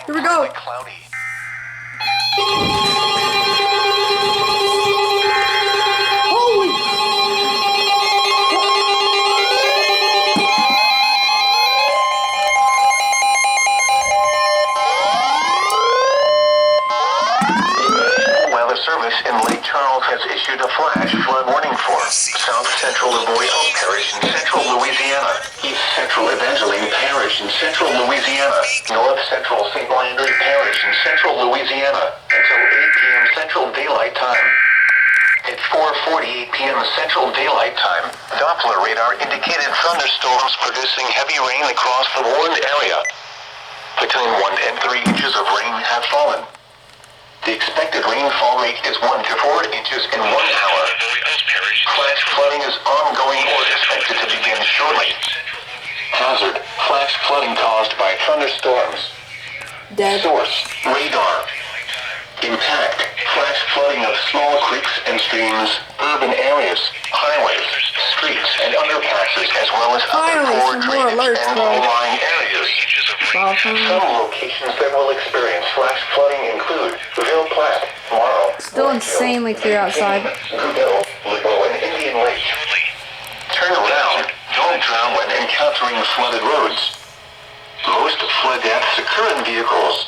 Here we go. Cloudy. Holy. Weather Service in Lake Charles has issued a flash flood warning for South Central Livonia Parish in central Louisiana, East Central Evangeline Parish in central Louisiana, North Central St. Landry Parish in central Louisiana until 8 p.m. Central Daylight Time. At 4:48 p.m. Central Daylight Time, Doppler radar indicated thunderstorms producing heavy rain across the warned area. Between 1 and 3 inches of rain have fallen. The expected rainfall rate is 1 to 4 inches in 1 hour. Flash flooding is ongoing or expected to begin shortly. Hazard: flash flooding caused by thunderstorms. Dead. Source: radar. Impact: flash flooding of small creeks and streams, urban areas, highways, streets, and underpasses, as well as other Finally, poor some more drainage alerts, and bro. low-lying areas. Awesome. Some locations that will experience flash flooding include Ville Platte, Morrow, Still insanely clear outside. Goodell, Lebeau, and Indian Lake. Turn around. Don't drown when encountering flooded roads. Most flood deaths occur in vehicles.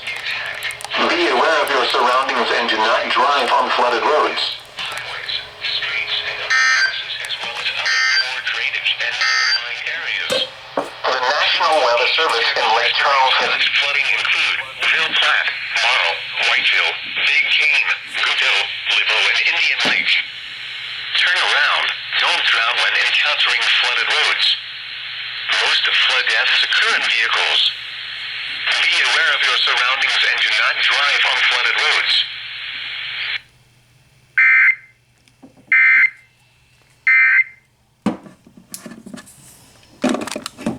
Be aware of your surroundings and do not drive on flooded roads. The National Weather Service in Lake Charles has flooding include Ville Platte, Morrow, Whiteville, Big Cane, Goodell, Lebeau, and Indian Lake. Turn around. Don't drown when encountering flooded roads. Most flood deaths occur in vehicles. Be aware of your surroundings and do not drive on flooded